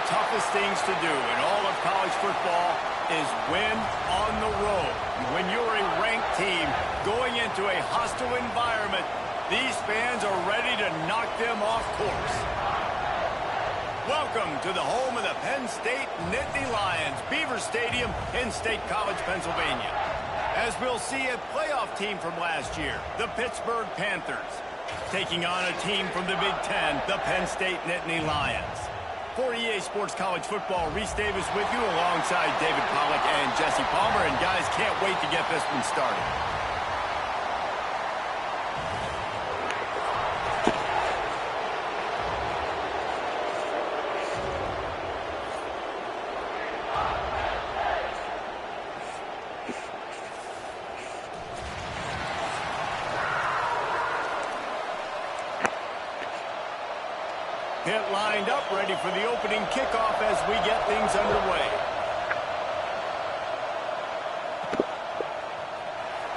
toughest things to do in all of college football is win on the road. When you're a ranked team going into a hostile environment, these fans are ready to knock them off course. Welcome to the home of the Penn State Nittany Lions, Beaver Stadium in State College, Pennsylvania. As we'll see a playoff team from last year, the Pittsburgh Panthers, taking on a team from the Big Ten, the Penn State Nittany Lions. For EA Sports College Football, Reese Davis with you alongside David Pollack and Jesse Palmer. And guys, can't wait to get this one started. Pitt lined up, ready for the opening kickoff as we get things underway.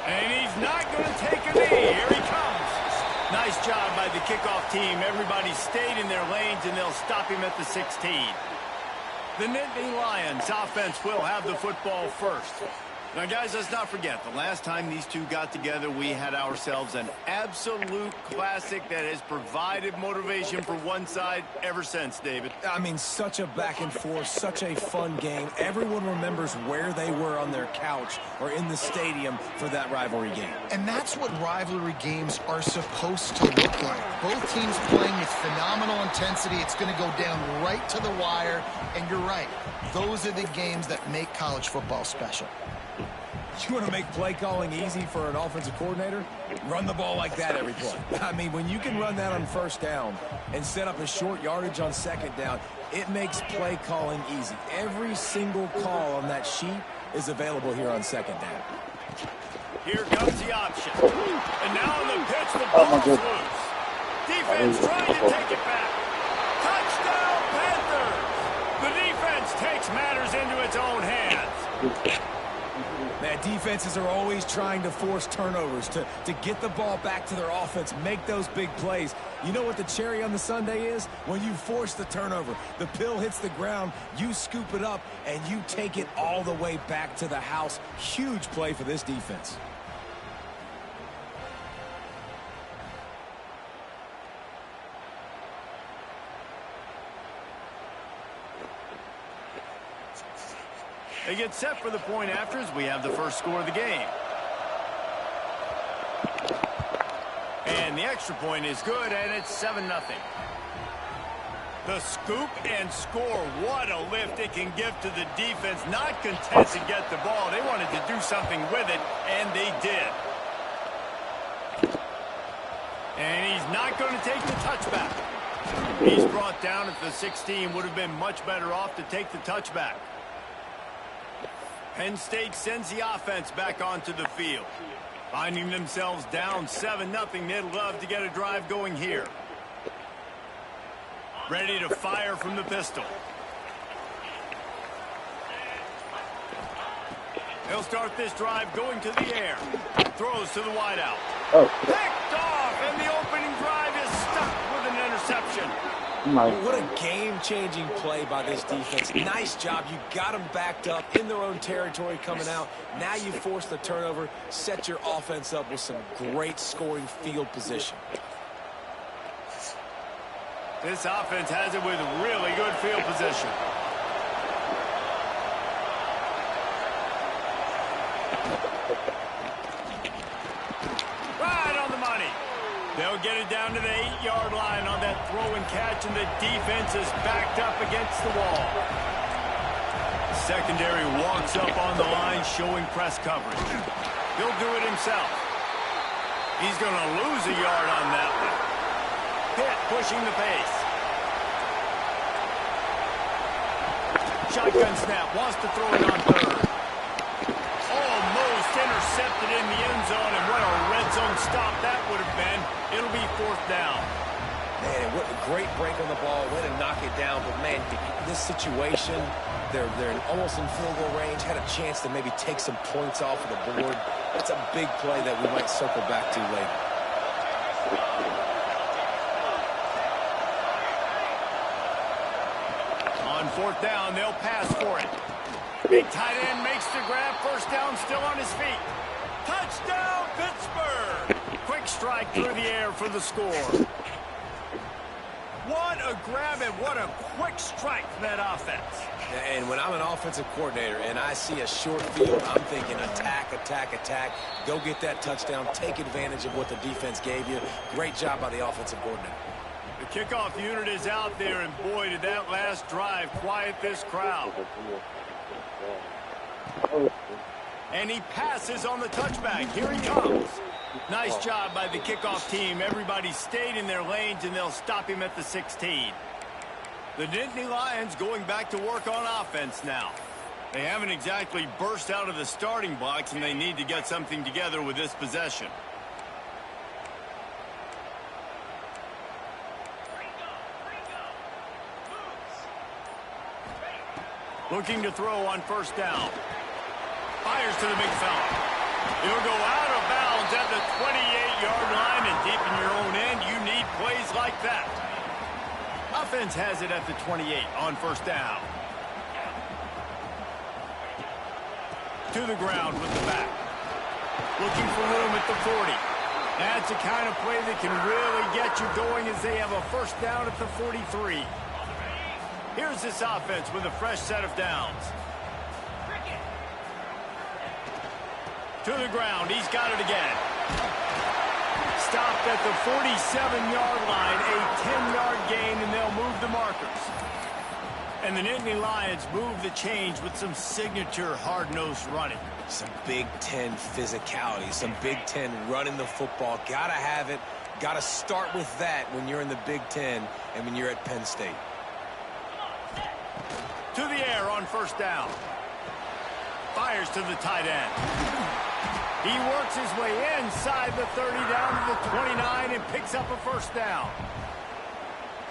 And he's not going to take a knee. Here he comes. Nice job by the kickoff team. Everybody stayed in their lanes, and they'll stop him at the 16. The Nittany Lions offense will have the football first. Now, guys, let's not forget, the last time these two got together, we had ourselves an absolute classic that has provided motivation for one side ever since, David. I mean, such a back and forth, such a fun game. Everyone remembers where they were on their couch or in the stadium for that rivalry game. And that's what rivalry games are supposed to look like. Both teams playing with phenomenal intensity. It's going to go down right to the wire. And you're right, those are the games that make college football special. You want to make play calling easy for an offensive coordinator? Run the ball like that every play. I mean, when you can run that on first down and set up a short yardage on second down, it makes play calling easy. Every single call on that sheet is available here on second down. Here comes the option. And now on the pitch, the ball's loose. Defense trying to take it back. Touchdown, Panthers! The defense takes matters into its own hands. Man, defenses are always trying to force turnovers to get the ball back to their offense, make those big plays. You know what the cherry on the sundae is? When you force the turnover, the pill hits the ground, you scoop it up, and you take it all the way back to the house. Huge play for this defense. They get set for the point after as we have the first score of the game. And the extra point is good, and it's 7-0. The scoop and score. What a lift it can give to the defense. Not content to get the ball. They wanted to do something with it, and they did. And he's not going to take the touchback. He's brought down at the 16. Would have been much better off to take the touchback. Penn State sends the offense back onto the field. Finding themselves down 7-0, they'd love to get a drive going here. Ready to fire from the pistol. They'll start this drive going to the air. Throws to the wideout. Picked off, and the opening drive is stuck with an interception. What a game-changing play by this defense. Nice job. You got them backed up in their own territory coming out. Now you force the turnover, set your offense up with some great scoring field position. This offense has it with really good field position. Right on the money. They'll get it down to the 8-yard line on that throw and catch, and the defense is backed up against the wall. Secondary walks up on the line, showing press coverage. He'll do it himself. He's going to lose a yard on that one. Pitt pushing the pace. Shotgun snap, wants to throw it on third. Almost intercepted in the end zone, and what a red zone stop that would have been. It'll be fourth down. Man, what a great break on the ball. Way to knock it down. But, man, this situation, they're almost in field goal range. Had a chance to maybe take some points off of the board. That's a big play that we might circle back to later. On 4th down, they'll pass for it. Big tight end makes the grab. 1st down, still on his feet. Touchdown, Pittsburgh! Quick strike through the air for the score. What a grab and what a quick strike for that offense. And when I'm an offensive coordinator and I see a short field, I'm thinking attack, attack, attack. Go get that touchdown. Take advantage of what the defense gave you. Great job by the offensive coordinator. The kickoff unit is out there, and boy, did that last drive quiet this crowd. And he passes on the touchback. Here he comes. Nice job by the kickoff team. Everybody stayed in their lanes, and they'll stop him at the 16. The Nittany Lions going back to work on offense now. They haven't exactly burst out of the starting blocks, and they need to get something together with this possession. Looking to throw on 1st down. Fires to the big fella. He'll go out of bounds at the 28-yard line, and deep in your own end, you need plays like that. Offense has it at the 28 on 1st down. To the ground with the back. Looking for room at the 40. That's the kind of play that can really get you going as they have a 1st down at the 43. Here's this offense with a fresh set of downs. To the ground. He's got it again. Stopped at the 47-yard line. A 10-yard gain, and they'll move the markers. And the Nittany Lions move the change with some signature hard-nosed running. Some Big Ten physicality, some Big Ten running the football. Gotta have it. Gotta start with that when you're in the Big Ten and when you're at Penn State. To the air on 1st down. Fires to the tight end. He works his way inside the 30 down to the 29 and picks up a 1st down.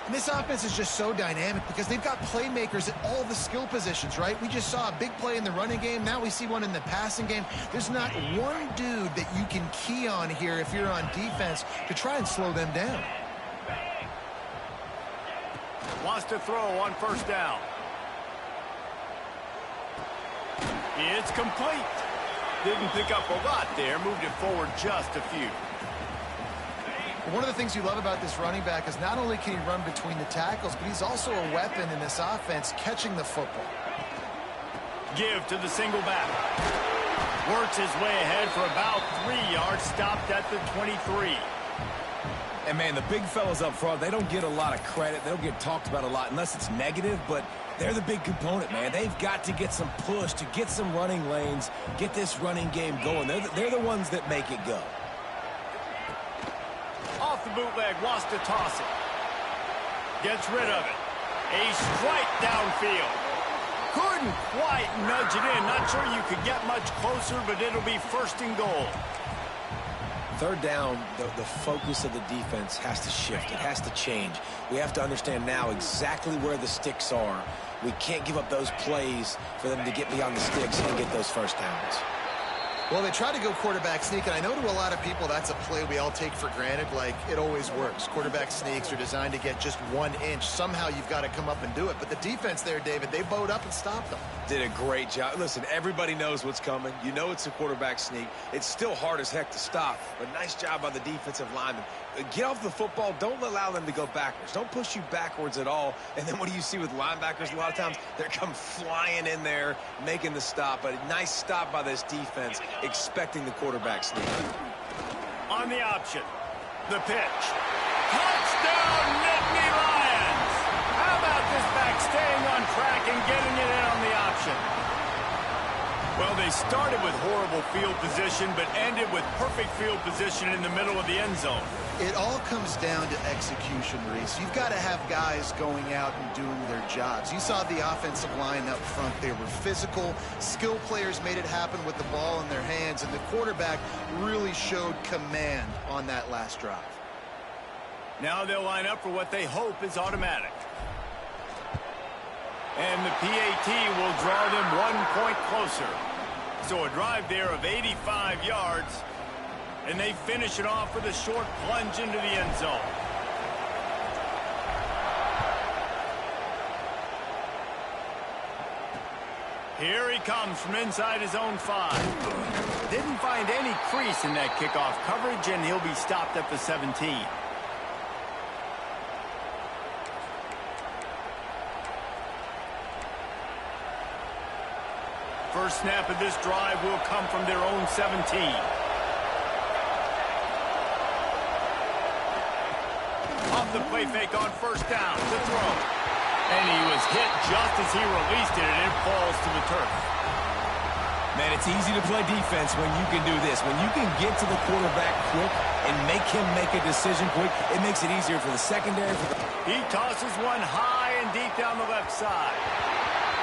And this offense is just so dynamic because they've got playmakers at all the skill positions, right? We just saw a big play in the running game. Now we see one in the passing game. There's not one dude that you can key on here if you're on defense to try and slow them down. Wants to throw on 1st down. It's complete. Didn't pick up a lot there. Moved it forward just a few. One of the things you love about this running back is not only can he run between the tackles, but he's also a weapon in this offense catching the football. Give to the single back. Works his way ahead for about 3 yards. Stopped at the 23. And, man, the big fellas up front, they don't get a lot of credit. They don't get talked about a lot unless it's negative, but they're the big component, man. They've got to get some push, to get some running lanes, get this running game going. They're the ones that make it go. Off the bootleg, wants to toss it. Gets rid of it. A strike downfield. Couldn't quite nudge it in. Not sure you could get much closer, but it'll be 1st and goal. 3rd down, the focus of the defense has to shift. It has to change. We have to understand now exactly where the sticks are. We can't give up those plays for them to get beyond the sticks and get those 1st downs. Well, they try to go quarterback sneak, and I know to a lot of people that's a play we all take for granted, like it always works. Quarterback sneaks are designed to get just 1 inch. Somehow you've got to come up and do it. But the defense there, David, they bowed up and stopped them. Did a great job. Listen, everybody knows what's coming. You know it's a quarterback sneak. It's still hard as heck to stop, but nice job by the defensive lineman. Get off the football. Don't allow them to go backwards. Don't push you backwards at all. And then what do you see with linebackers a lot of times? They come flying in there, making the stop. But a nice stop by this defense, expecting the quarterback sneak. On the option, the pitch. Touchdown, Nittany Lions! How about this back staying on track and getting it in on the option? Well, they started with horrible field position, but ended with perfect field position in the middle of the end zone. It all comes down to execution, Reese. You've got to have guys going out and doing their jobs. You saw the offensive line up front. They were physical. Skill players made it happen with the ball in their hands, and the quarterback really showed command on that last drive. Now they'll line up for what they hope is automatic. And the PAT will draw them 1 point closer. So a drive there of 85 yards. And they finish it off with a short plunge into the end zone. Here he comes from inside his own 5. Didn't find any crease in that kickoff coverage, and he'll be stopped at the 17. First snap of this drive will come from their own 17. Off the play fake on first down to throw. And he was hit just as he released it, and it falls to the turf. Man, it's easy to play defense when you can do this. When you can get to the quarterback quick and make him make a decision quick, it makes it easier for the secondary. He tosses one high and deep down the left side.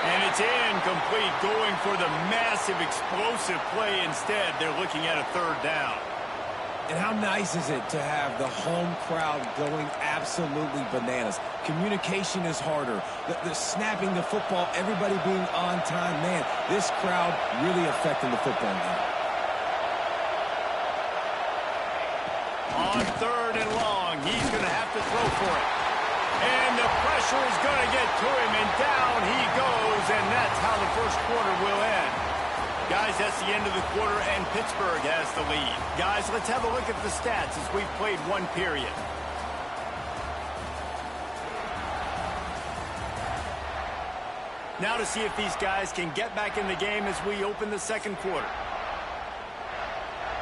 And it's incomplete, going for the massive explosive play instead. They're looking at a third down. And how nice is it to have the home crowd going absolutely bananas? Communication is harder. The snapping the football, everybody being on time. Man, this crowd really affecting the football game. On third and long, he's going to have to throw for it. And the pressure is going to get to him, and down he goes, and that's how the first quarter will end. Guys, that's the end of the quarter, and Pittsburgh has the lead. Guys, let's have a look at the stats as we've played one period. Now to see if these guys can get back in the game as we open the second quarter.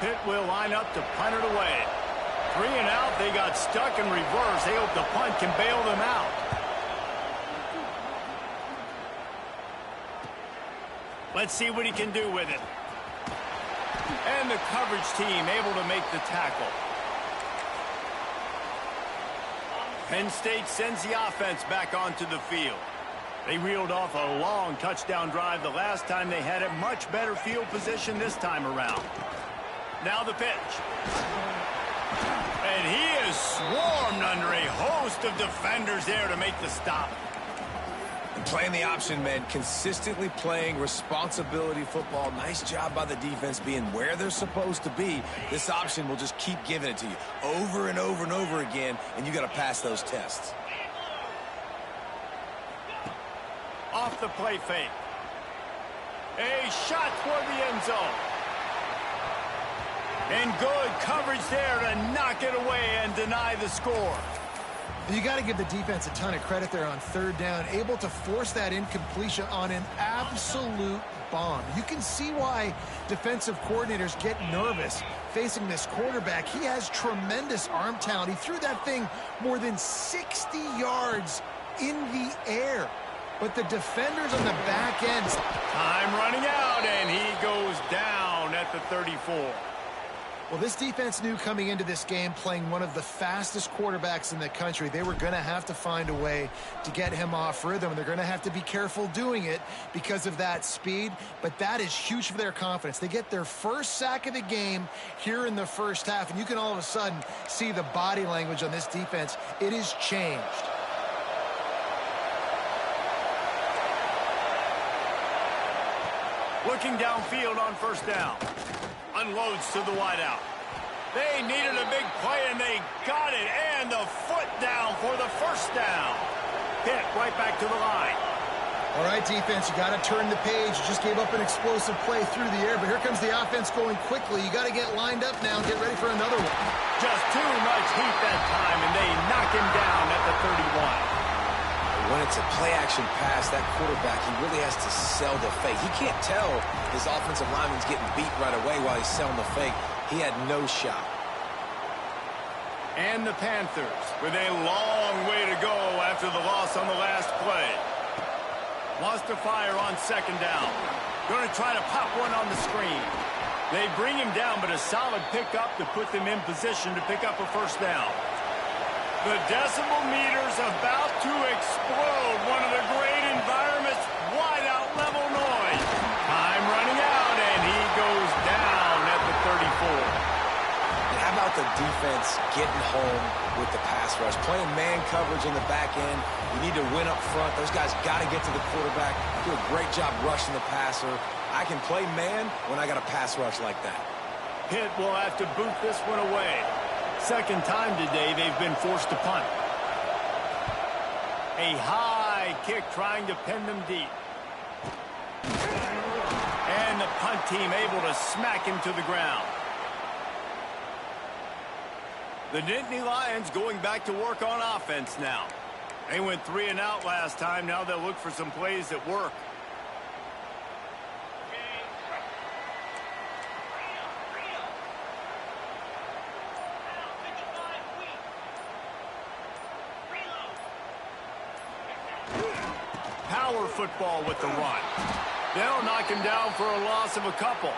Pitt will line up to punt it away. 3 and out, they got stuck in reverse. They hope the punt can bail them out. Let's see what he can do with it. And the coverage team able to make the tackle. Penn State sends the offense back onto the field. They reeled off a long touchdown drive the last time they had a much better field position this time around. Now the pitch. And he is swarmed under a host of defenders there to make the stop. Playing the option, man, consistently playing responsibility football. Nice job by the defense being where they're supposed to be. This option will just keep giving it to you over and over and over again, and you got to pass those tests. Off the play fake. A shot toward the end zone. And good coverage there to knock it away and deny the score. You got to give the defense a ton of credit there on third down, able to force that incompletion on an absolute bomb. You can see why defensive coordinators get nervous facing this quarterback. He has tremendous arm talent. He threw that thing more than 60 yards in the air. But the defenders on the back end. Time running out, and he goes down at the 34. Well, this defense knew coming into this game, playing one of the fastest quarterbacks in the country, they were going to have to find a way to get him off rhythm. They're going to have to be careful doing it because of that speed, but that is huge for their confidence. They get their first sack of the game here in the first half, and you can all of a sudden see the body language on this defense. It has changed. Looking downfield on first down. Unloads to the wideout. They needed a big play, and they got it. And the foot down for the first down. Pitt right back to the line. All right, defense, you got to turn the page. You just gave up an explosive play through the air, but here comes the offense going quickly. You got to get lined up now and get ready for another one. Just too much heat that time, and they knock him down at the 31. When it's a play-action pass, that quarterback, he really has to sell the fake. He can't tell his offensive lineman's getting beat right away while he's selling the fake. He had no shot. And the Panthers with a long way to go after the loss on the last play. Lost to fire on second down. Going to try to pop one on the screen. They bring him down, but a solid pickup to put them in position to pick up a first down. The decibel meter's about to explode. One of the great environments, wide out level noise. Time running out, and he goes down at the 34. And how about the defense getting home with the pass rush? Playing man coverage in the back end. You need to win up front. Those guys got to get to the quarterback. Do a great job rushing the passer. I can play man when I got a pass rush like that. Pitt will have to boot this one away. Second time today they've been forced to punt. A high kick trying to pin them deep. And the punt team able to smack him to the ground. The Nittany Lions going back to work on offense now. They went 3 and out last time. Now they'll look for some plays that work. Power football with the run. They'll knock him down for a loss of a couple.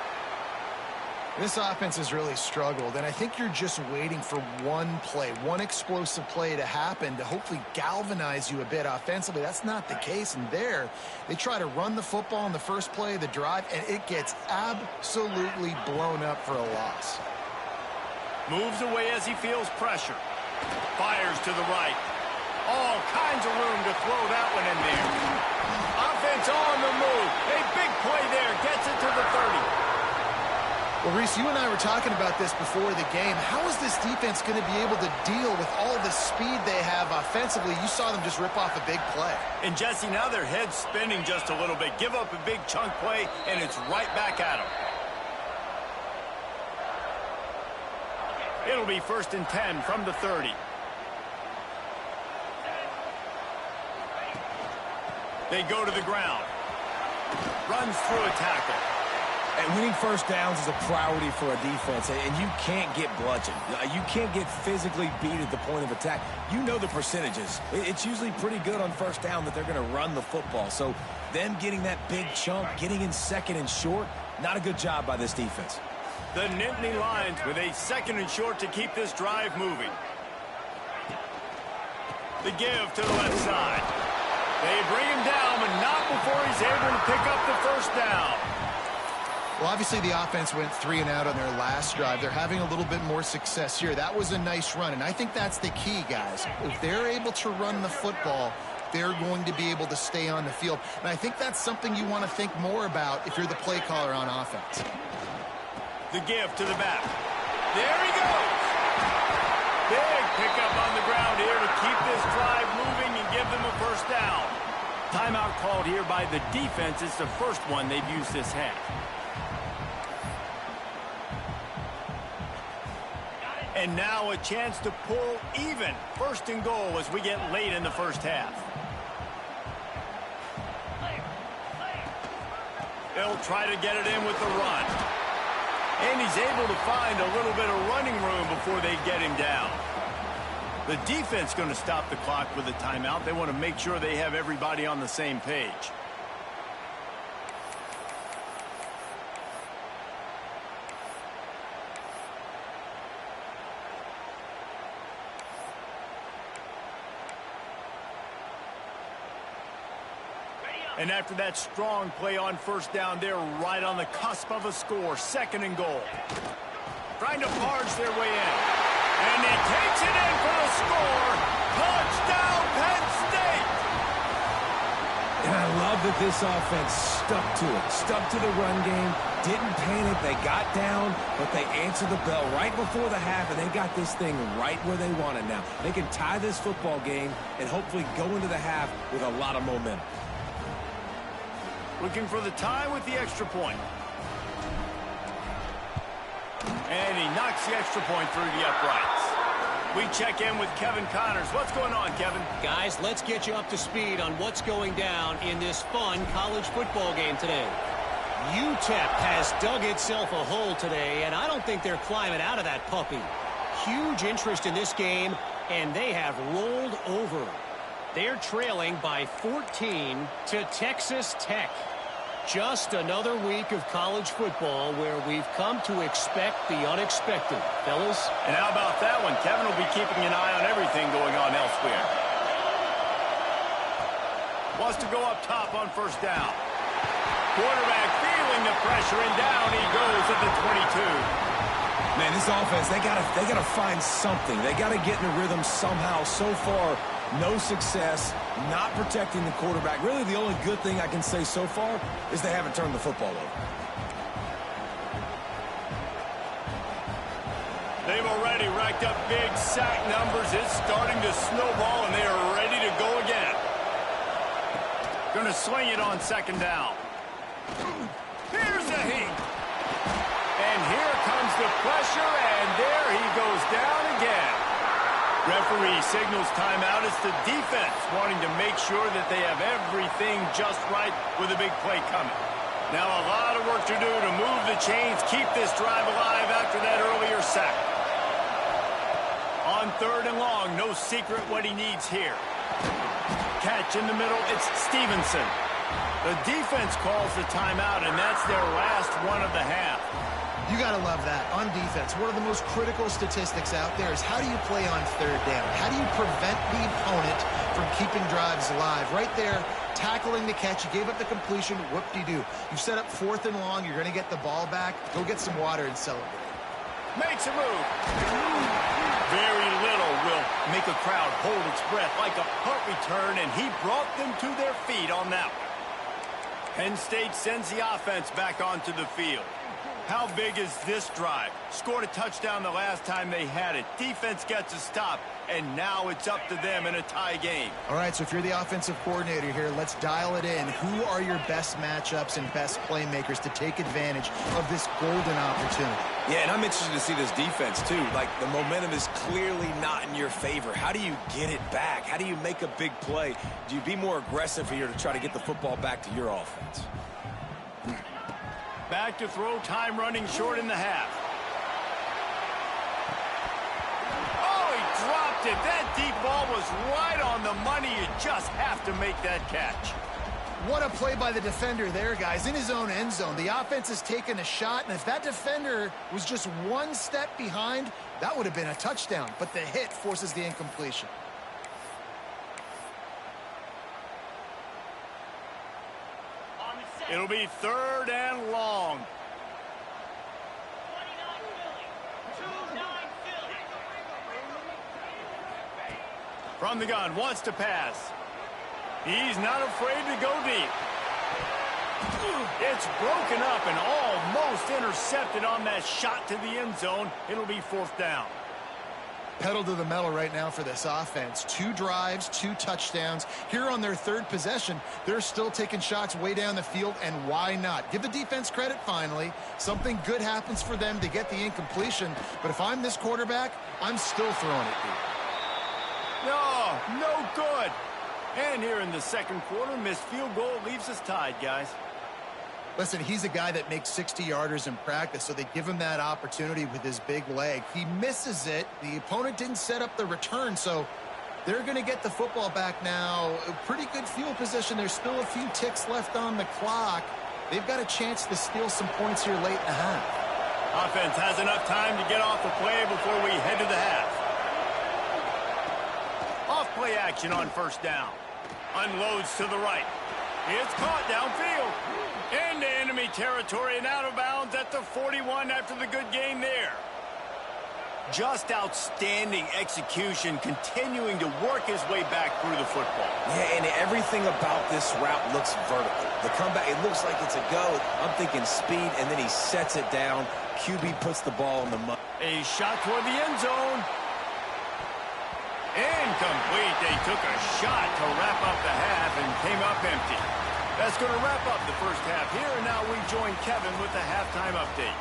This offense has really struggled, and I think you're just waiting for one play, one explosive play to happen to hopefully galvanize you a bit offensively. That's not the case, and there they try to run the football in the first play of the drive, and it gets absolutely blown up for a loss. Moves away as he feels pressure. Fires to the right. All kinds of room to throw that one in there. Offense on the move. A big play there. Gets it to the 30. Well, Reese, you and I were talking about this before the game. How is this defense going to be able to deal with all the speed they have offensively? You saw them just rip off a big play. And, Jesse, now their head's spinning just a little bit. Give up a big chunk play, and it's right back at them. It'll be 1st and 10 from the 30. They go to the ground. Runs through a tackle. And winning first downs is a priority for a defense, and you can't get bludgeoned. You can't get physically beat at the point of attack. You know the percentages. It's usually pretty good on first down that they're going to run the football. So them getting that big chunk, getting in 2nd and short, not a good job by this defense. The Nittany Lions with a 2nd and short to keep this drive moving. The give to the left side. They bring him down, but not before he's able to pick up the first down. Well, obviously the offense went 3 and out on their last drive. They're having a little bit more success here. That was a nice run, and I think that's the key, guys. If they're able to run the football, they're going to be able to stay on the field. And I think that's something you want to think more about if you're the play caller on offense. The give to the back. There he goes. Big pickup on the ground here to keep this drive moving and give them a first down. Timeout called here by the defense. It's the first one they've used this half. And now a chance to pull even. 1st and goal as we get late in the first half. They'll try to get it in with the run. And he's able to find a little bit of running room before they get him down. The defense going to stop the clock with a timeout. They want to make sure they have everybody on the same page. And after that strong play on first down, they're right on the cusp of a score. 2nd and goal. Trying to barge their way in. And he takes it in for the score. Touchdown, Penn State! And I love that this offense stuck to it. Stuck to the run game. Didn't panic. They got down, but they answered the bell right before the half, and they got this thing right where they want it now. They can tie this football game and hopefully go into the half with a lot of momentum. Looking for the tie with the extra point. And he knocks the extra point through the uprights. We check in with Kevin Connors. What's going on, Kevin? Guys, let's get you up to speed on what's going down in this fun college football game today. UTEP has dug itself a hole today, and I don't think they're climbing out of that puppy. Huge interest in this game, and they have rolled over. They're trailing by 14 to Texas Tech. Just another week of college football where we've come to expect the unexpected. Fellas? And how about that one? Kevin will be keeping an eye on everything going on elsewhere. Wants to go up top on first down. Quarterback feeling the pressure, and down he goes at the 22. Man, this offense, they gotta find something. They gotta get in a rhythm somehow. So far, no success, not protecting the quarterback. Really, the only good thing I can say so far is they haven't turned the football over. They've already racked up big sack numbers. It's starting to snowball, and they are ready to go again. Going to swing it on 2nd down. Here's Referee signals timeout. It's the defense wanting to make sure that they have everything just right with a big play coming. Now a lot of work to do to move the chains, keep this drive alive after that earlier sack. On 3rd and long, no secret what he needs here. Catch in the middle, it's Stevenson. The defense calls the timeout, and that's their last one of the half. You got to love that. On defense, one of the most critical statistics out there is how do you play on 3rd down? How do you prevent the opponent from keeping drives alive? Right there, tackling the catch. You gave up the completion. Whoop-de-doo. You've set up 4th and long. You're going to get the ball back. Go get some water and celebrate. Makes a move. Very little will make a crowd hold its breath like a punt return, and he brought them to their feet on that one. Penn State sends the offense back onto the field. How big is this drive? Scored a touchdown the last time they had it. Defense gets a stop, and now it's up to them in a tie game. All right, so if you're the offensive coordinator here, let's dial it in. Who are your best matchups and best playmakers to take advantage of this golden opportunity? Yeah, and I'm interested to see this defense, too. Like, the momentum is clearly not in your favor. How do you get it back? How do you make a big play? Do you be more aggressive here to try to get the football back to your offense? Back to throw, time running short in the half. Oh, he dropped it. That deep ball was right on the money. You just have to make that catch. What a play by the defender there, guys. In his own end zone, the offense has taken a shot, and if that defender was just one step behind, that would have been a touchdown. But the hit forces the incompletion. It'll be 3rd and long. From the gun, wants to pass. He's not afraid to go deep. It's broken up and almost intercepted on that shot to the end zone. It'll be 4th down. Pedal to the metal right now for this offense. 2 drives, 2 touchdowns. Here on their 3rd possession, they're still taking shots way down the field, and why not? Give the defense credit finally. Something good happens for them to get the incompletion, but if I'm this quarterback, I'm still throwing it deep. No good. And here in the 2nd quarter, missed field goal leaves us tied, guys. Listen, he's a guy that makes 60-yarders in practice, so they give him that opportunity with his big leg. He misses it. The opponent didn't set up the return, so they're going to get the football back now. A pretty good field position. There's still a few ticks left on the clock. They've got a chance to steal some points here late in the half. Offense has enough time to get off the play before we head to the half. Off play action on 1st down. Unloads to the right. It's caught downfield. Into enemy territory and out of bounds at the 41 after the good game there. Just outstanding execution, continuing to work his way back through the football. Yeah, and everything about this route looks vertical. The comeback, it looks like it's a go. I'm thinking speed, and then he sets it down. QB puts the ball in the mud. A shot toward the end zone. Incomplete. They took a shot to wrap up the half and came up empty. That's going to wrap up the first half here, and now we join Kevin with the halftime update.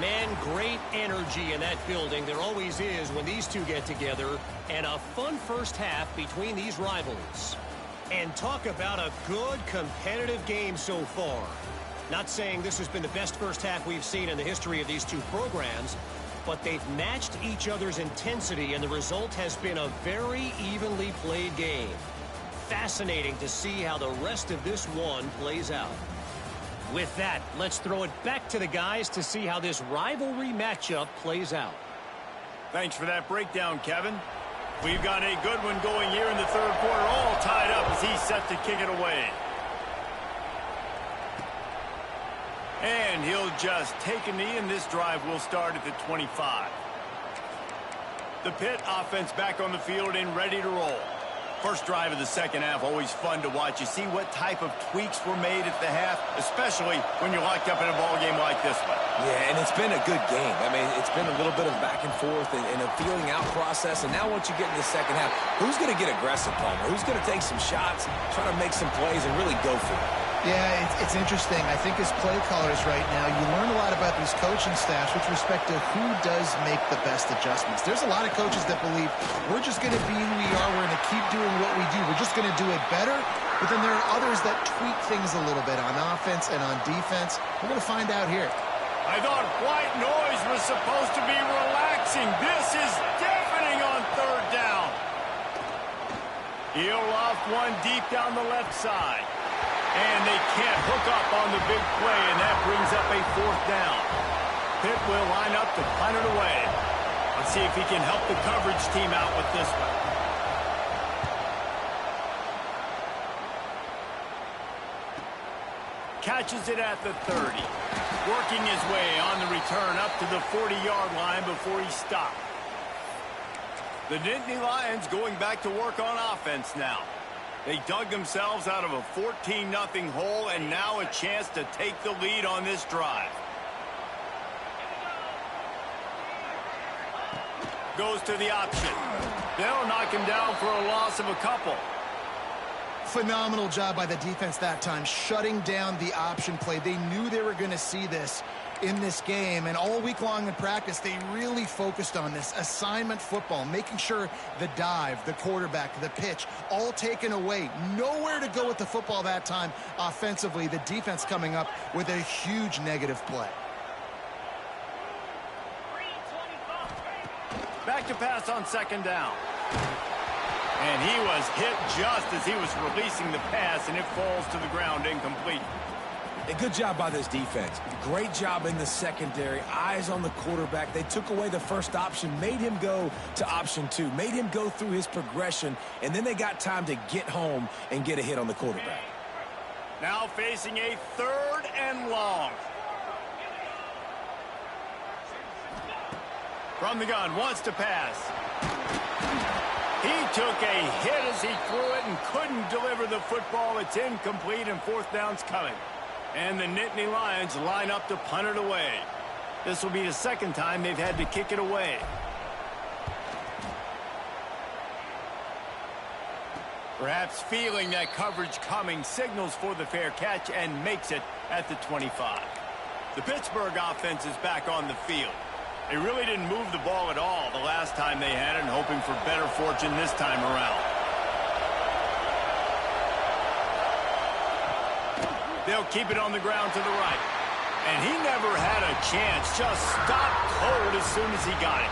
Man, great energy in that building. There always is when these two get together, and a fun first half between these rivals. And talk about a good competitive game so far. Not saying this has been the best first half we've seen in the history of these two programs, but they've matched each other's intensity, and the result has been a very evenly played game. Fascinating to see how the rest of this one plays out. With that, let's throw it back to the guys to see how this rivalry matchup plays out. Thanks for that breakdown, Kevin. We've got a good one going here in the 3rd quarter, all tied up as he's set to kick it away. And he'll just take a knee, and this drive will start at the 25. The Pitt offense back on the field and ready to roll. First drive of the 2nd half, always fun to watch. You see what type of tweaks were made at the half, especially when you're locked up in a ball game like this one. Yeah, and it's been a good game. I mean, it's been a little bit of back and forth and a feeling out process. And now once you get in the 2nd half, who's going to get aggressive, Palmer? Who's going to take some shots, try to make some plays, and really go for it? Yeah, it's interesting. I think as play callers right now, you learn a lot about these coaching staffs with respect to who does make the best adjustments. There's a lot of coaches that believe we're just going to be who we are. We're going to keep doing what we do. We're just going to do it better. But then there are others that tweak things a little bit on offense and on defense. We're going to find out here. I thought white noise was supposed to be relaxing. This is deafening on third down. He'll loft one deep down the left side. And they can't hook up on the big play, and that brings up a fourth down. Pitt will line up to punt it away. Let's see if he can help the coverage team out with this one. Catches it at the 30. Working his way on the return up to the 40-yard line before he stopped. The Nittany Lions going back to work on offense now. They dug themselves out of a 14-0 hole, and now a chance to take the lead on this drive. Goes to the option. They'll knock him down for a loss of a couple. Phenomenal job by the defense that time, shutting down the option play. They knew they were going to see this in this game, and all week long in practice, they really focused on this assignment football, making sure the dive, the quarterback, the pitch, all taken away. Nowhere to go with the football that time offensively. The defense coming up with a huge negative play. Back to pass on second down. And he was hit just as he was releasing the pass, and it falls to the ground incomplete. A good job by this defense. Great job in the secondary. Eyes on the quarterback. They took away the first option, made him go to option 2, made him go through his progression, and then they got time to get home and get a hit on the quarterback. Now facing a third and long. From the gun, wants to pass. He took a hit as he threw it and couldn't deliver the football. It's incomplete, and fourth down's coming. And the Nittany Lions line up to punt it away. This will be the second time they've had to kick it away. Perhaps feeling that coverage coming, signals for the fair catch and makes it at the 25. The Pittsburgh offense is back on the field. They really didn't move the ball at all the last time they had it, and hoping for better fortune this time around. They'll keep it on the ground to the right. And he never had a chance. Just stopped cold as soon as he got it.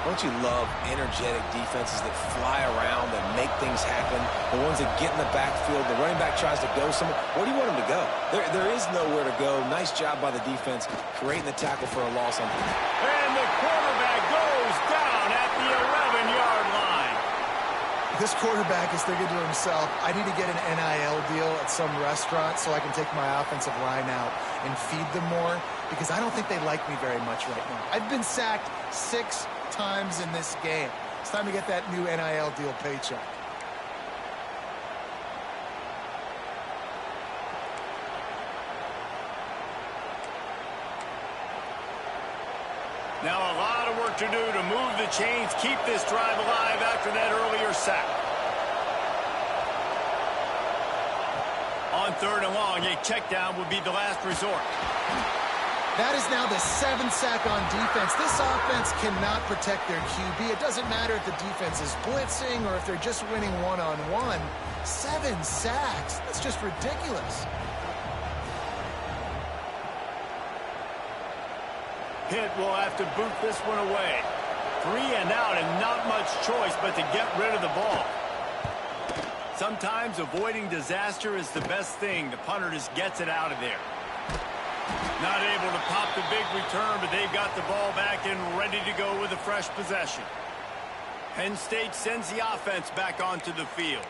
Don't you love energetic defenses that fly around, that make things happen? The ones that get in the backfield, the running back tries to go somewhere. Where do you want him to go? There is nowhere to go. Nice job by the defense, creating the tackle for a loss on. And the quarterback goes down at the 11-yard line. This quarterback is thinking to himself, I need to get an NIL deal at some restaurant so I can take my offensive line out and feed them more, because I don't think they like me very much right now. I've been sacked 6 times in this game. It's time to get that new NIL deal paycheck. Now a lot of work to do to move the chains, keep this drive alive after that earlier sack. On third and long, a check down would be the last resort. That is now the 7th sack on defense. This offense cannot protect their QB. It doesn't matter if the defense is blitzing or if they're just winning one-on-one. 7 sacks. That's just ridiculous. Pitt will have to boot this one away. 3 and out, and not much choice but to get rid of the ball. Sometimes avoiding disaster is the best thing. The punter just gets it out of there. Not able to pop the big return, but they've got the ball back and ready to go with a fresh possession. Penn State sends the offense back onto the field.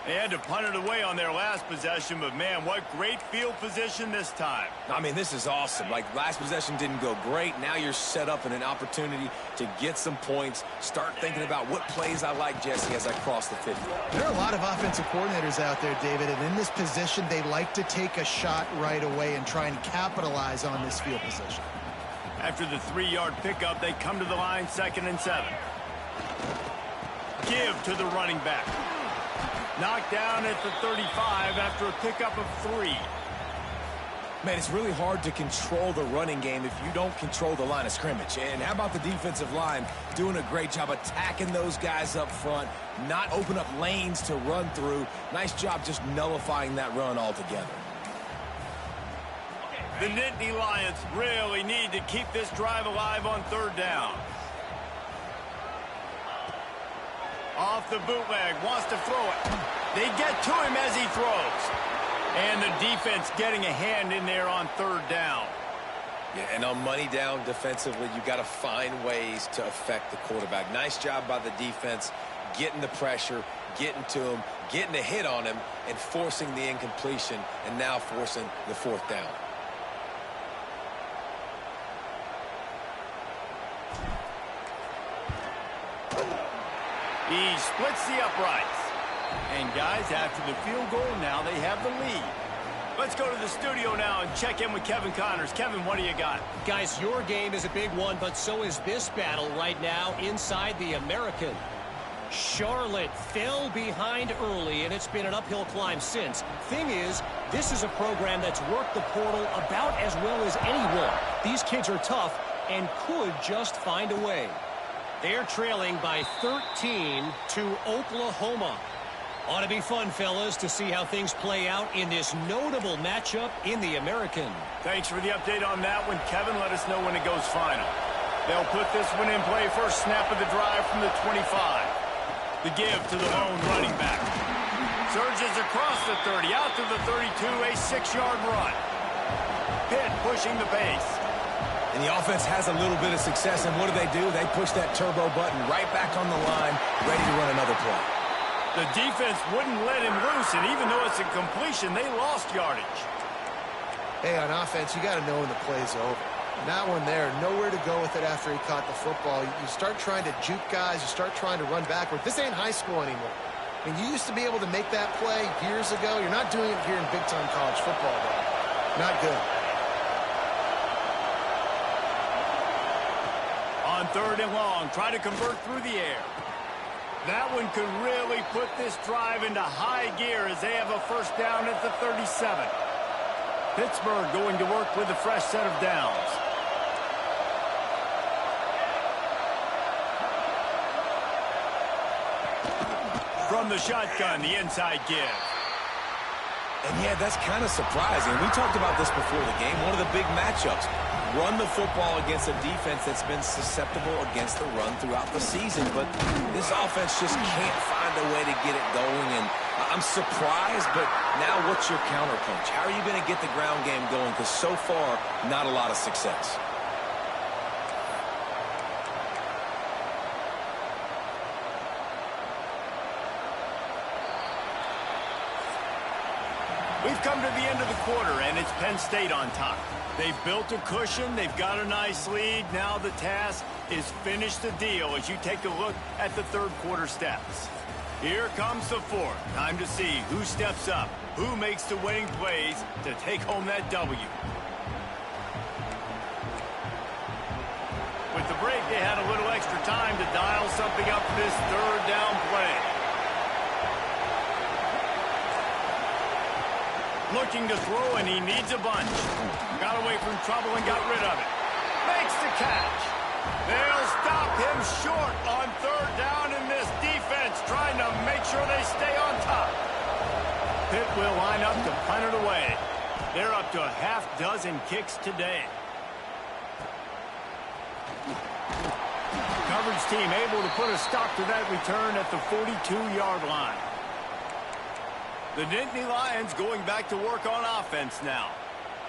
They had to punt it away on their last possession, but man, what great field position this time. I mean, this is awesome. Like, last possession didn't go great. Now you're set up in an opportunity to get some points. Start thinking about what plays I like, Jesse, as I cross the 50. There are a lot of offensive coordinators out there, David, and in this position, they like to take a shot right away and try and capitalize on this field position. After the 3-yard pickup, they come to the line 2nd and 7. Give to the running back. Knocked down at the 35 after a pickup of 3. Man, it's really hard to control the running game if you don't control the line of scrimmage. And how about the defensive line doing a great job attacking those guys up front, not open up lanes to run through. Nice job just nullifying that run altogether. The Nittany Lions really need to keep this drive alive on 3rd down. Off the bootleg, wants to throw it. They get to him as he throws. And the defense getting a hand in there on 3rd down. Yeah, and on money down defensively, you got to find ways to affect the quarterback. Nice job by the defense, getting the pressure, getting to him, getting a hit on him, and forcing the incompletion, and now forcing the 4th down. He splits the uprights. And guys, after the field goal, now they have the lead. Let's go to the studio now and check in with Kevin Connors. Kevin, what do you got? Guys, your game is a big one, but so is this battle right now inside the American. Charlotte fell behind early, and it's been an uphill climb since. Thing is, this is a program that's worked the portal about as well as anyone. These kids are tough and could just find a way. They're trailing by 13 to Oklahoma. Ought to be fun, fellas, to see how things play out in this notable matchup in the American. Thanks for the update on that one, Kevin. Let us know when it goes final. They'll put this one in play first snap of the drive from the 25. The give to the lone running back. Surges across the 30, out to the 32, a 6-yard run. Pitt pushing the pace. And the offense has a little bit of success, and what do? They push that turbo button right back on the line, ready to run another play. The defense wouldn't let him loose, and even though it's a completion, they lost yardage. Hey, on offense, you got to know when the play's over. That one there, nowhere to go with it after he caught the football. You start trying to juke guys, you start trying to run backward. This ain't high school anymore. I mean, you used to be able to make that play years ago. You're not doing it here in big-time college football, though. Not good. On 3rd and long, try to convert through the air. That one could really put this drive into high gear as they have a 1st down at the 37. Pittsburgh going to work with a fresh set of downs. From the shotgun, the inside give. And yeah, that's kind of surprising. We talked about this before the game. One of the big matchups. Run the football against a defense that's been susceptible against the run throughout the season. But this offense just can't find a way to get it going. And I'm surprised, but now what's your counterpunch? How are you going to get the ground game going? Because so far, not a lot of success. We've come to the end of the quarter, and it's Penn State on top. They've built a cushion. They've got a nice lead. Now the task is finish the deal as you take a look at the 3rd quarter stats. Here comes the 4th. Time to see who steps up, who makes the winning plays to take home that W. With the break, they had a little extra time to dial something up for this 3rd down play. Looking to throw, and he needs a bunch. Got away from trouble and got rid of it. Makes the catch. They'll stop him short on 3rd down, and this defense trying to make sure they stay on top. Pitt will line up to punt it away. They're up to a half-dozen kicks today. Coverage team able to put a stop to that return at the 42-yard line. The Nittany Lions going back to work on offense now.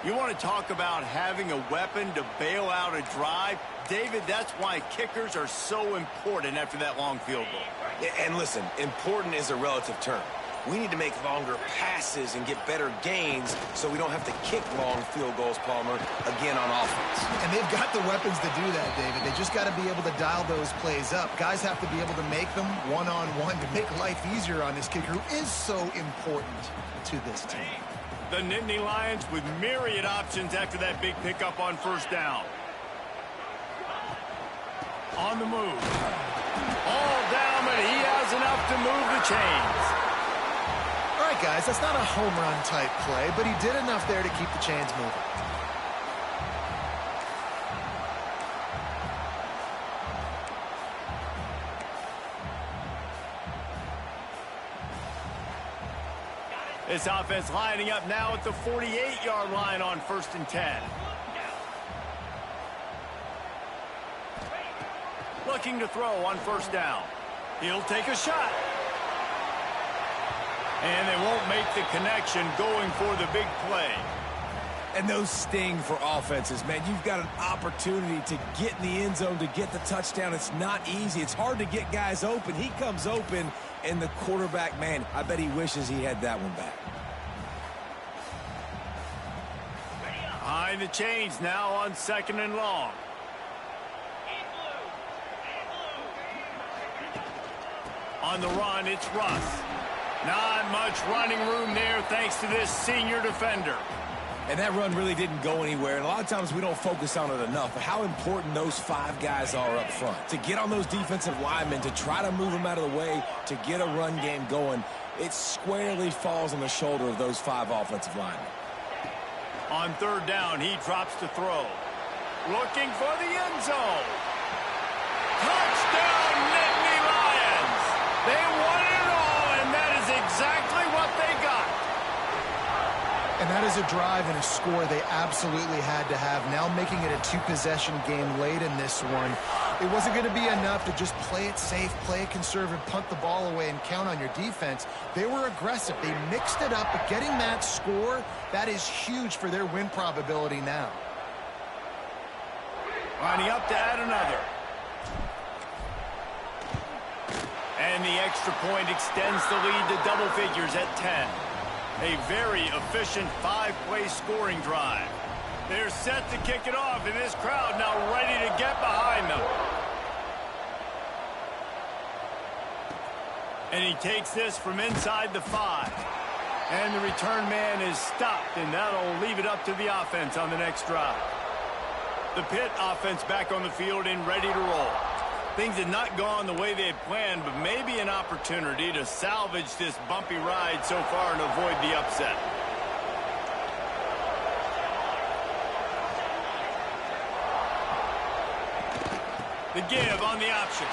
You want to talk about having a weapon to bail out a drive? David, that's why kickers are so important after that long field goal. And listen, important is a relative term. We need to make longer passes and get better gains so we don't have to kick long field goals, Palmer, again on offense. And they've got the weapons to do that, David. They just got to be able to dial those plays up. Guys have to be able to make them one-on-one to make life easier on this kicker who is so important to this team. The Nittany Lions with myriad options after that big pickup on 1st down. On the move. All down, but he has enough to move the chains. right, guys, that's not a home run type play, but he did enough there to keep the chains moving. This offense lining up now at the 48-yard line on 1st and 10. Looking to throw on 1st down. He'll take a shot. And they won't make the connection going for the big play. And those sting for offenses, man. You've got an opportunity to get in the end zone, to get the touchdown. It's not easy. It's hard to get guys open. He comes open, and the quarterback, man, I bet he wishes he had that one back. Behind the chains now on 2nd and long. On the run, it's Russ. Not much running room there thanks to this senior defender. And that run really didn't go anywhere. And a lot of times we don't focus on it enough. But how important those 5 guys are up front. To get on those defensive linemen, to try to move them out of the way, to get a run game going, it squarely falls on the shoulder of those 5 offensive linemen. On 3rd down, he drops to throw. Looking for the end zone. Touchdown, Nittany Lions! They won it all, and that is exactly what they got. And that is a drive and a score they absolutely had to have. Now making it a 2-possession game late in this one. It wasn't going to be enough to just play it safe, play it conservative, punt the ball away, and count on your defense. They were aggressive. They mixed it up, but getting that score, that is huge for their win probability now. Lining up to add another. And the extra point extends the lead to double figures at 10. A very efficient 5-play scoring drive. They're set to kick it off, and this crowd now ready to get behind them. And he takes this from inside the 5. And the return man is stopped, and that'll leave it up to the offense on the next drive. The Pitt offense back on the field and ready to roll. Things had not gone the way they had planned, but maybe an opportunity to salvage this bumpy ride so far and avoid the upset. The give on the option.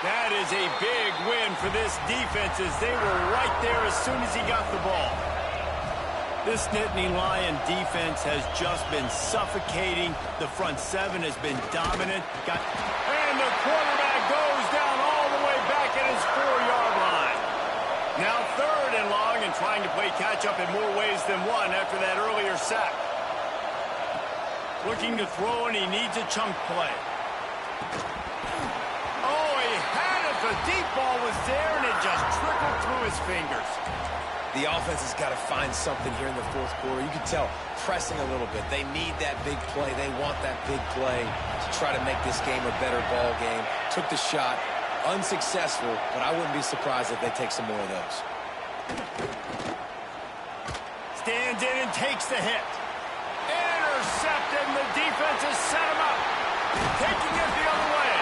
That is a big win for this defense as they were right there as soon as he got the ball. This Nittany Lion defense has just been suffocating. The front 7 has been dominant. And the quarterback goes down all the way back at his 4-yard line. Now 3rd and long and trying to play catch-up in more ways than one after that earlier sack. Looking to throw, and he needs a chunk play. Oh, he had it. The deep ball was there, and it just trickled through his fingers. The offense has got to find something here in the 4th quarter. You can tell pressing a little bit. They need that big play. They want that big play to try to make this game a better ball game. Took the shot. Unsuccessful, but I wouldn't be surprised if they take some more of those. Stands in and takes the hit. Intercepted, and the defense has set him up. Taking it the other way.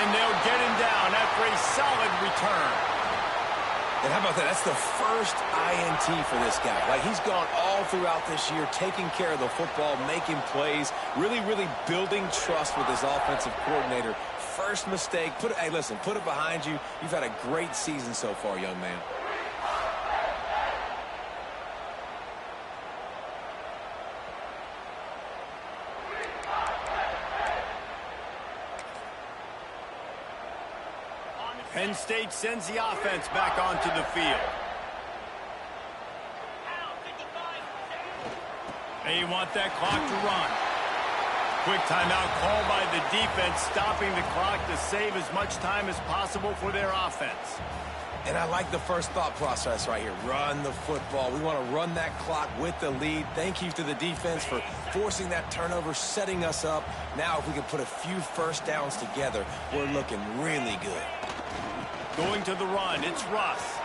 And they'll get him down after a solid return. And how about that? That's the first INT for this guy. Like, he's gone all throughout this year, taking care of the football, making plays, really building trust with his offensive coordinator. First mistake. Hey, listen, put it behind you. You've had a great season so far, young man. Penn State sends the offense back onto the field. They want that clock to run. Quick timeout called by the defense, stopping the clock to save as much time as possible for their offense. And I like the first thought process right here. Run the football. We want to run that clock with the lead. Thank you to the defense for forcing that turnover, setting us up. Now if we can put a few first downs together, we're looking really good. Going to the run, it's Russ.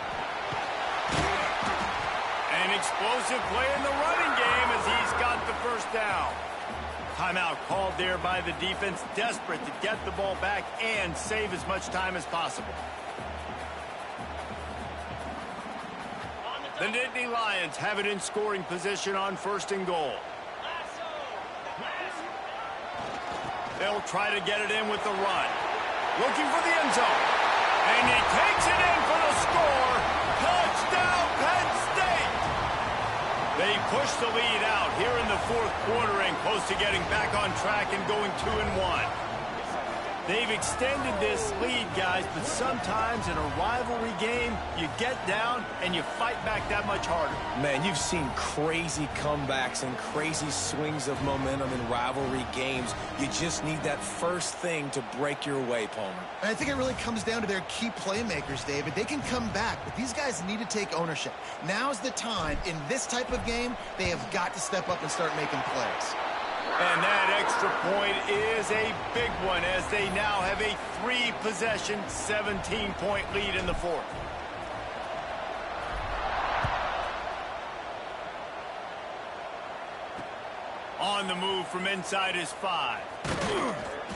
An explosive play in the running game as he's got the first down. Timeout called there by the defense, desperate to get the ball back and save as much time as possible. The Nittany Lions have it in scoring position on 1st and goal. They'll try to get it in with the run. Looking for the end zone. And he takes it in for the score. Touchdown, Penn State! They push the lead out here in the 4th quarter and close to getting back on track and going 2-1. They've extended this lead, guys, but sometimes in a rivalry game, you get down and you fight back that much harder. Man, you've seen crazy comebacks and crazy swings of momentum in rivalry games. You just need that first thing to break your way, Palmer. And I think it really comes down to their key playmakers, David. They can come back, but these guys need to take ownership. Now's the time. In this type of game, they have got to step up and start making plays. And that extra point is a big one as they now have a 3-possession, 17-point lead in the 4th. On the move from inside his 5.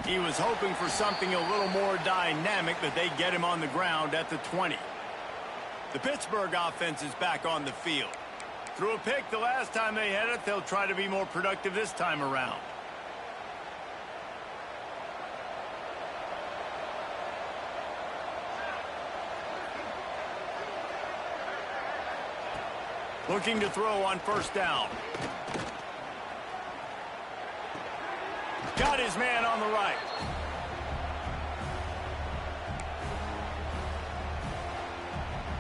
He was hoping for something a little more dynamic, but they get him on the ground at the 20. The Pittsburgh offense is back on the field. Threw a pick the last time they had it. They'll try to be more productive this time around. Looking to throw on 1st down. Got his man on the right.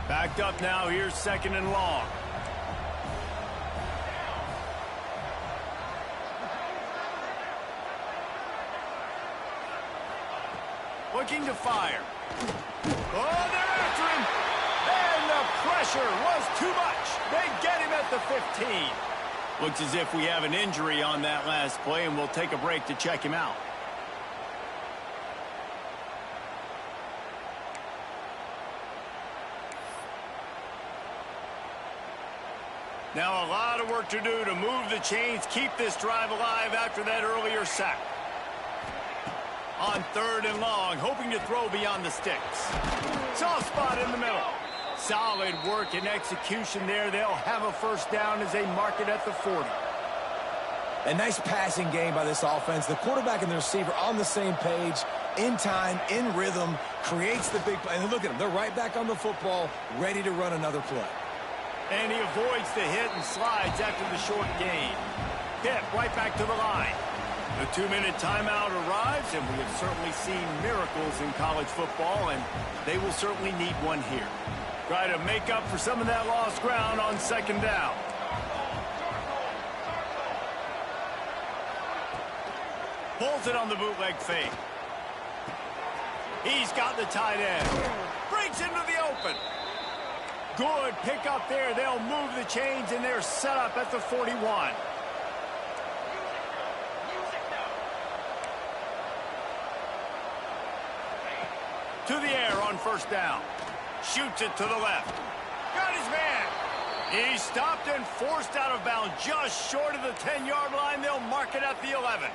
Backed up now. Here's 2nd and long. Looking to fire. Oh, they're after him. And the pressure was too much. They get him at the 15. Looks as if we have an injury on that last play, and we'll take a break to check him out. Now a lot of work to do to move the chains, keep this drive alive after that earlier sack. On 3rd and long, hoping to throw beyond the sticks. Soft spot in the middle. Solid work and execution there. They'll have a 1st down as they mark it at the 40. A nice passing game by this offense. The quarterback and the receiver on the same page, in time, in rhythm, creates the big play. And look at them. They're right back on the football, ready to run another play. And he avoids the hit and slides after the short gain. Hit right back to the line. The 2-minute timeout arrives, and we have certainly seen miracles in college football, and they will certainly need one here. Try to make up for some of that lost ground on 2nd down. Pulls it on the bootleg fake. He's got the tight end. Breaks into the open. Good pick up there. They'll move the chains, and they're set up at the 41. To the air on 1st down. Shoots it to the left. Got his man. He's stopped and forced out of bounds just short of the 10-yard line. They'll mark it at the 11.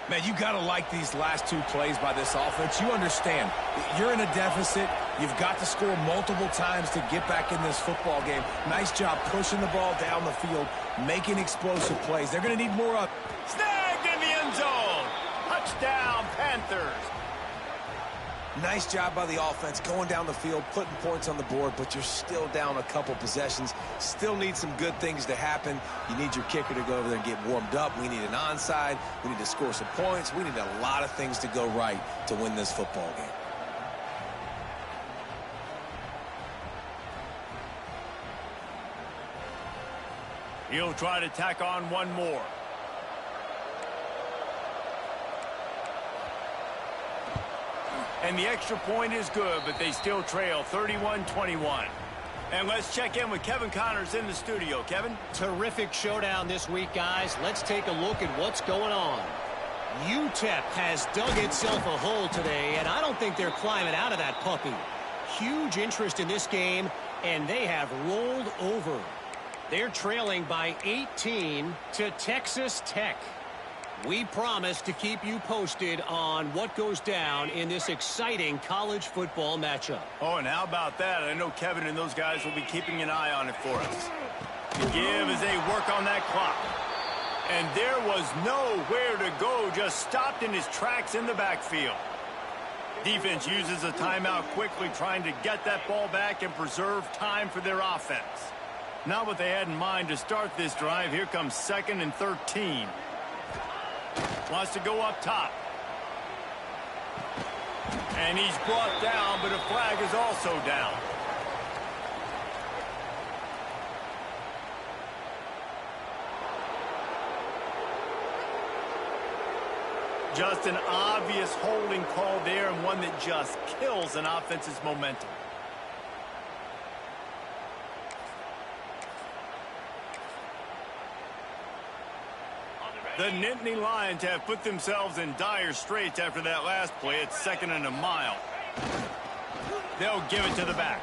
Man, you got to like these last 2 plays by this offense. You understand, you're in a deficit. You've got to score multiple times to get back in this football game. Nice job pushing the ball down the field, making explosive plays. They're going to need more up. Snagged in the end zone. Touchdown, Panthers. Nice job by the offense going down the field, putting points on the board, but you're still down a couple possessions. Still need some good things to happen. You need your kicker to go over there and get warmed up. We need an onside. We need to score some points. We need a lot of things to go right to win this football game. He'll try to tack on one more. And the extra point is good, but they still trail 31-21. And let's check in with Kevin Connors in the studio. Kevin? Terrific showdown this week, guys. Let's take a look at what's going on. UTEP has dug itself a hole today, and I don't think they're climbing out of that puppy. Huge interest in this game, and they have rolled over. They're trailing by 18 to Texas Tech. We promise to keep you posted on what goes down in this exciting college football matchup. Oh, and how about that? I know Kevin and those guys will be keeping an eye on it for us. The give as they work on that clock. And there was nowhere to go, just stopped in his tracks in the backfield. Defense uses a timeout quickly, trying to get that ball back and preserve time for their offense. Not what they had in mind to start this drive. Here comes 2nd and 13. Wants to go up top. And he's brought down, but a flag is also down. Just an obvious holding call there, and one that just kills an offense's momentum. The Nittany Lions have put themselves in dire straits after that last play. It's 2nd and a mile. They'll give it to the back.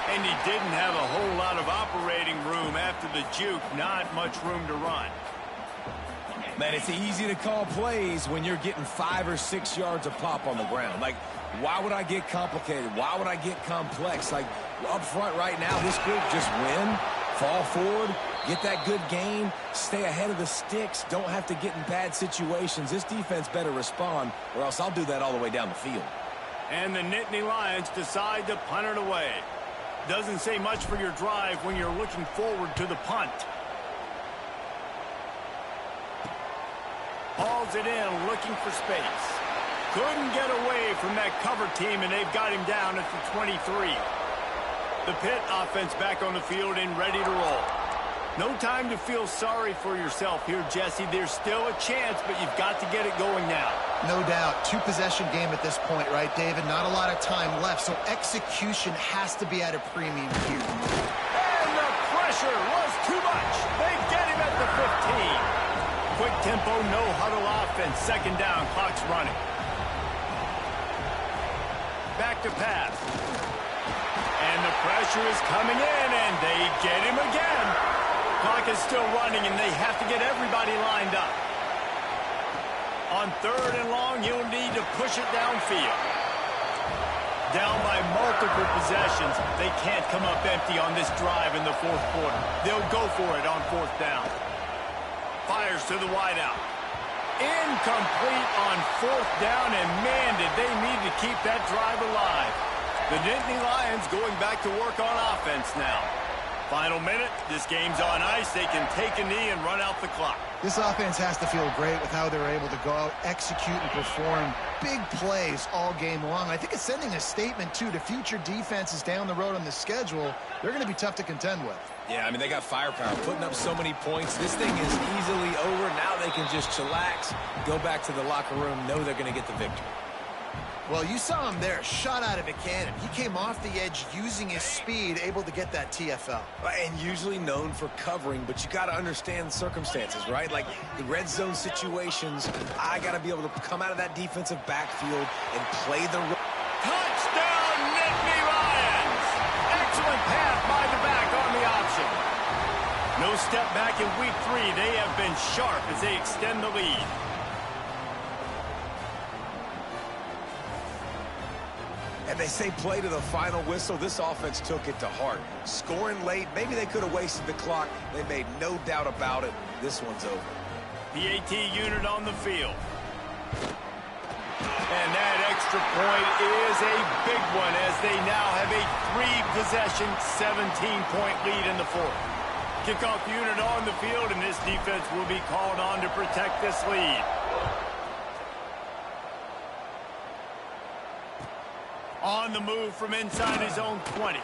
And he didn't have a whole lot of operating room after the juke. Not much room to run. Man, it's easy to call plays when you're getting 5 or 6 yards of pop on the ground. Like, why would I get complicated? Why would I get complex? Like, up front right now, this group just win, fall forward, get that good gain, stay ahead of the sticks, don't have to get in bad situations. This defense better respond, or else I'll do that all the way down the field. And the Nittany Lions decide to punt it away. Doesn't say much for your drive when you're looking forward to the punt. Hauls it in, looking for space. Couldn't get away from that cover team, and they've got him down at the 23. The Pitt offense back on the field and ready to roll. No time to feel sorry for yourself here, Jesse. There's still a chance, but you've got to get it going now. No doubt. 2-possession game at this point, right, David? Not a lot of time left, so execution has to be at a premium here. And the pressure was too much. They get him at the 15. Quick tempo, no huddle offense. 2nd down, clock's running. Back to pass. And the pressure is coming in, and they get him again. Clock is still running, and they have to get everybody lined up. On 3rd and long, you'll need to push it downfield. Down by multiple possessions. They can't come up empty on this drive in the 4th quarter. They'll go for it on 4th down. Fires to the wideout. Incomplete on 4th down, and man, did they need to keep that drive alive. The Nittany Lions going back to work on offense now. Final minute, this game's on ice. They can take a knee and run out the clock. This offense has to feel great with how they're able to go out, execute, and perform big plays all game long. I think it's sending a statement, too, to future defenses down the road on the schedule. They're going to be tough to contend with. Yeah, I mean, they got firepower, putting up so many points. This thing is easily over. Now they can just chillax, go back to the locker room, know they're going to get the victory. Well, you saw him there, shot out of a cannon. He came off the edge using his speed, able to get that TFL. And usually known for covering, but you got to understand the circumstances, right? Like the red zone situations, I got to be able to come out of that defensive backfield and play the... Touchdown, Nittany Lions! Excellent pass by the back on the option. No step back in week 3. They have been sharp as they extend the lead. And they say play to the final whistle. This offense took it to heart. Scoring late, maybe they could have wasted the clock. They made no doubt about it. This one's over. PAT unit on the field. And that extra point is a big one as they now have a 3-possession, 17-point lead in the 4th. Kickoff unit on the field, and this defense will be called on to protect this lead. On the move from inside his own 20.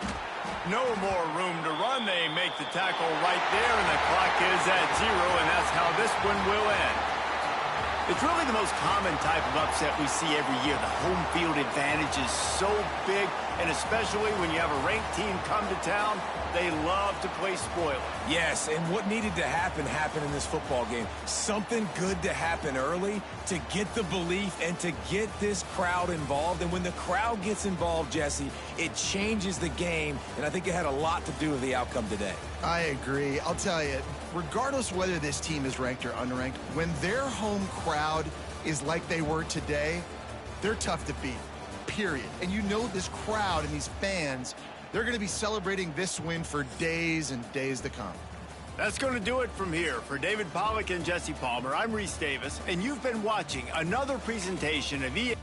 No more room to run. They make the tackle right there, and the clock is at 0, and that's how this one will end. It's really the most common type of upset we see every year. The home field advantage is so big, and especially when you have a ranked team come to town, they love to play spoiler. Yes, and what needed to happen happened in this football game. Something good to happen early to get the belief and to get this crowd involved. And when the crowd gets involved, Jesse, it changes the game, and I think it had a lot to do with the outcome today. I agree. I'll tell you, regardless whether this team is ranked or unranked, when their home crowd is like they were today, they're tough to beat, period. And you know this crowd and these fans, they're going to be celebrating this win for days and days to come. That's going to do it from here. For David Pollack and Jesse Palmer, I'm Reese Davis, and you've been watching another presentation of EA.